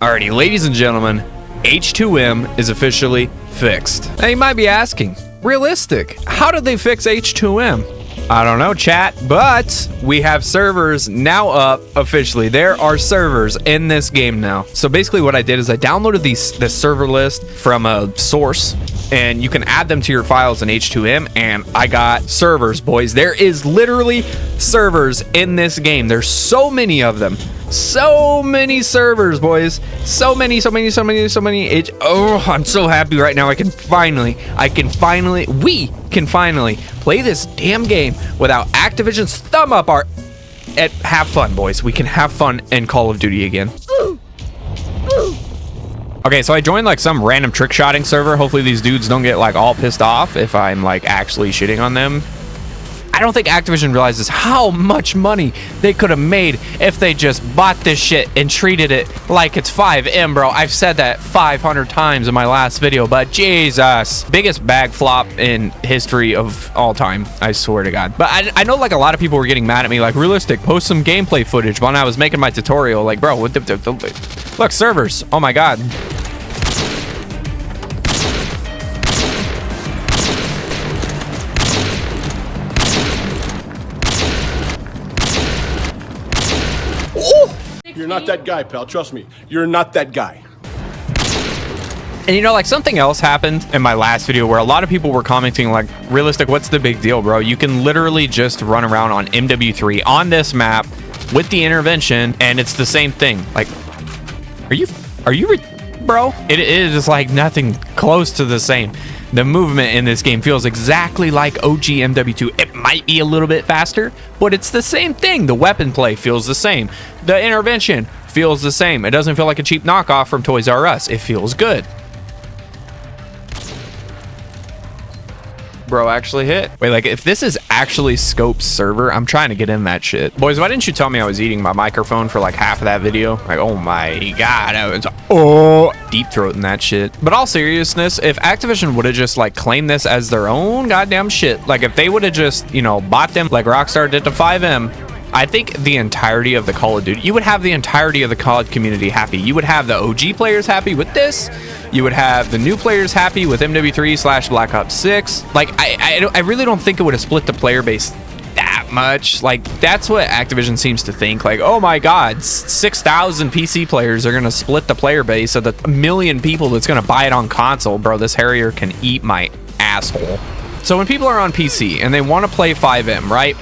Alrighty, ladies and gentlemen, H2M is officially fixed. Now you might be asking, realistic, how did they fix H2M? I don't know, chat, but we have servers now up officially. There are servers in this game now. So basically what I did is I downloaded this server list from a source, and you can add them to your files in H2M, and I got servers, boys. There is literally servers in this game. There's so many of them. So many servers, boys. So many. Oh, I'm so happy right now. We can finally play this damn game without Activision's thumb up our... have fun, boys. We can have fun in Call of Duty again. Okay, so I joined like some random trick-shotting server. Hopefully these dudes don't get like all pissed off if I'm like actually shitting on them. I don't think Activision realizes how much money they could have made if they just bought this shit and treated it like it's 5M, bro. I've said that 500 times in my last video, but Jesus. Biggest bag flop in history of all time, I swear to God. But I know like a lot of people were getting mad at me, like, realistic, post some gameplay footage when I was making my tutorial. Like, bro, what the look, servers. Oh my God. You're not that guy, pal. Trust me. You're not that guy. And you know, like, something else happened in my last video where a lot of people were commenting like, realistic, what's the big deal, bro? You can literally just run around on MW3 on this map with the intervention and it's the same thing. Like, are you bro? It is like nothing close to the same. The movement in this game feels exactly like OG MW2. It might be a little bit faster, but it's the same thing. The weapon play feels the same. The intervention feels the same. It doesn't feel like a cheap knockoff from Toys R Us. It feels good. Bro actually hit. Wait, like, if this is actually Scope's server, I'm trying to get in that shit. Boys, why didn't you tell me I was eating my microphone for like half of that video? Like, oh my God, I was deep throating that shit. But all seriousness, if Activision would have just like claimed this as their own goddamn shit, like if they would have just, you know, bought them like Rockstar did to 5M, I think the entirety of the Call of Duty, you would have the entirety of the COD community happy. You would have the OG players happy with this. You would have the new players happy with MW3/Black Ops 6. Like, I really don't think it would have split the player base that much. Like, that's what Activision seems to think. Like, oh my God, 6,000 PC players are going to split the player base of the 1 million people that's going to buy it on console. Bro, this Harrier can eat my asshole. So when people are on PC and they want to play 5M, right?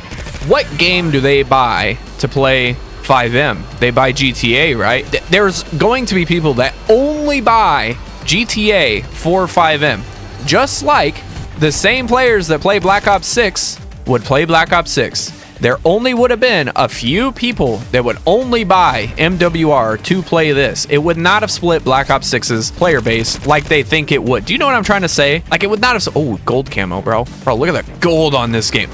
What game do they buy to play 5M? They buy GTA, right? There's going to be people that only buy GTA for 5M. Just like the same players that play Black Ops 6 would play Black Ops 6. There only would have been a few people that would only buy MWR to play this. It would not have split Black Ops 6's player base like they think it would. Do you know what I'm trying to say? Like, it would not have... Oh, gold camo, bro. Bro, look at the gold on this game.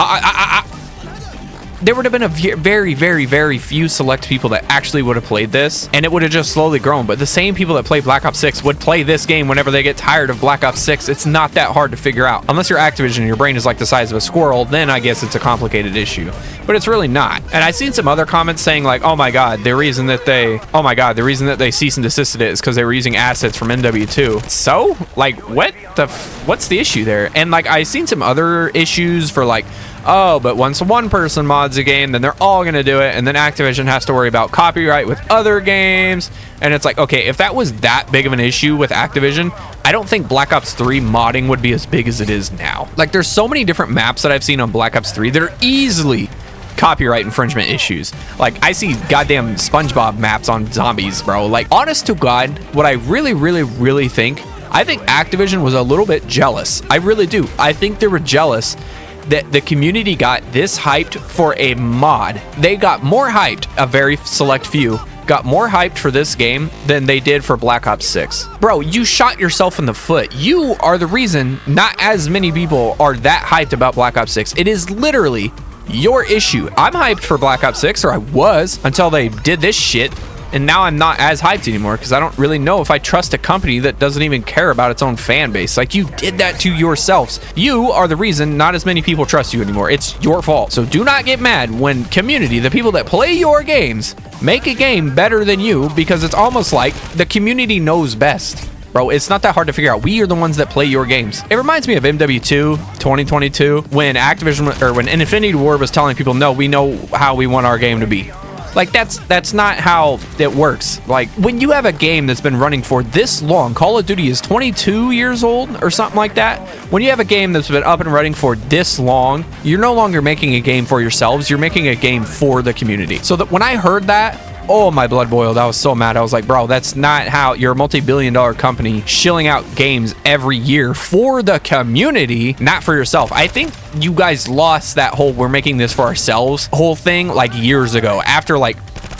There would have been a very few select people that actually would have played this, and it would have just slowly grown. But the same people that play Black Ops 6 would play this game whenever they get tired of Black Ops 6. It's not that hard to figure out. Unless you're Activision and your brain is like the size of a squirrel, then I guess it's a complicated issue. But it's really not. And I've seen some other comments saying like, oh my God, the reason that they cease and desisted it is because they were using assets from MW2. So, like, what's the issue there? And like, I've seen some other issues for like, oh, but once one person mods a game, then they're all going to do it. And then Activision has to worry about copyright with other games. And it's like, okay, if that was that big of an issue with Activision, I don't think Black Ops 3 modding would be as big as it is now. Like, there's so many different maps that I've seen on Black Ops 3 that are easily copyright infringement issues. Like, I see goddamn SpongeBob maps on zombies, bro. Like, honest to God, what I really think, I think Activision was a little bit jealous. I really do. I think they were jealous that the community got this hyped for a mod. They got more hyped, a very select few, got more hyped for this game than they did for Black Ops 6. Bro, you shot yourself in the foot. You are the reason not as many people are that hyped about Black Ops 6. It is literally your issue. I'm hyped for Black Ops 6, or I was, until they did this shit. And now I'm not as hyped anymore because I don't really know if I trust a company that doesn't even care about its own fan base. Like, you did that to yourselves. You are the reason not as many people trust you anymore. It's your fault. So do not get mad when community, the people that play your games, make a game better than you, because it's almost like the community knows best. Bro, it's not that hard to figure out. We are the ones that play your games. It reminds me of MW2 2022 when Activision, or when Infinity Ward was telling people, no, we know how we want our game to be. Like, that's not how it works. Like, when you have a game that's been running for this long, Call of Duty is 22 years old or something like that. When you have a game that's been up and running for this long, you're no longer making a game for yourselves. You're making a game for the community. So that when I heard that, oh, my blood boiled. I was so mad. I was like, bro, that's not how you're a multi-billion-dollar company shilling out games every year for the community, not for yourself. I think you guys lost that whole we're making this for ourselves whole thing like years ago. After like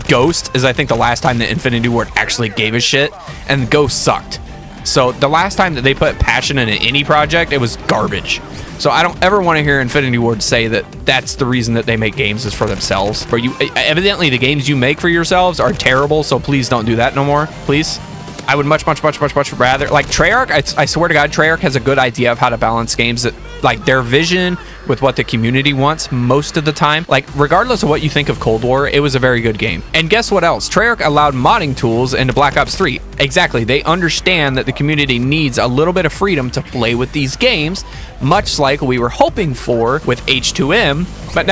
Ghost is, I think, the last time that Infinity Ward actually gave a shit, and Ghost sucked. So the last time that they put passion in any project, it was garbage. So I don't ever want to hear Infinity Ward say that that's the reason that they make games is for themselves. But you, evidently the games you make for yourselves are terrible, so please don't do that no more, please. I would much rather, like, Treyarch, I swear to God, Treyarch has a good idea of how to balance games, that, like, their vision with what the community wants most of the time. Like, regardless of what you think of Cold War, it was a very good game. And guess what else? Treyarch allowed modding tools into Black Ops 3. Exactly. They understand that the community needs a little bit of freedom to play with these games, much like we were hoping for with H2M. But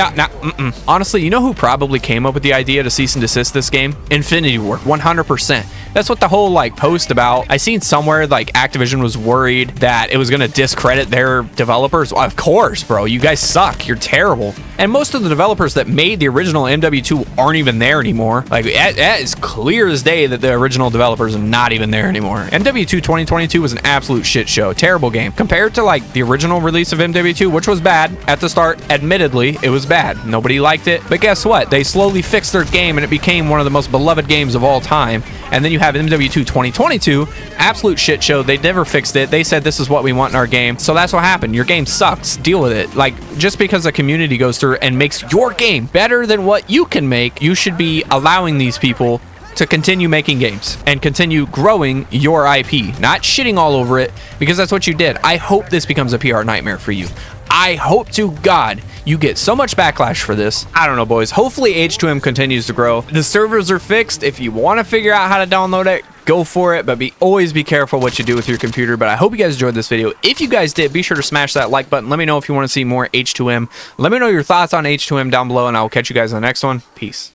honestly, you know who probably came up with the idea to cease and desist this game? Infinity Ward, 100%. That's what the whole, like, post about. I seen somewhere, like, Activision was worried that it was going to discredit their developers. Well, of course, bro. You guys suck. You're terrible. And most of the developers that made the original MW2 aren't even there anymore. Like, that is clear as day that the original developers are not even there anymore. MW2 2022 was an absolute shit show. Terrible game. Compared to, like, the original release of MW2, which was bad at the start, admittedly, it was bad. Nobody liked it. But guess what? They slowly fixed their game, and it became one of the most beloved games of all time. And then you have MW2 2022, absolute shit show. They never fixed it. They said this is what we want in our game. So that's what happened. Your game sucks. Deal with it. Like, just because the community goes through and makes your game better than what you can make, you should be allowing these people to continue making games and continue growing your IP, not shitting all over it, because that's what you did. I hope this becomes a PR nightmare for you. I hope to God you get so much backlash for this. I don't know, boys. Hopefully H2M continues to grow. The servers are fixed. If you want to figure out how to download it, go for it, but always be careful what you do with your computer. But I hope you guys enjoyed this video. If you guys did, be sure to smash that like button. Let me know if you want to see more H2M. Let me know your thoughts on H2M down below, and I will catch you guys in the next one. Peace.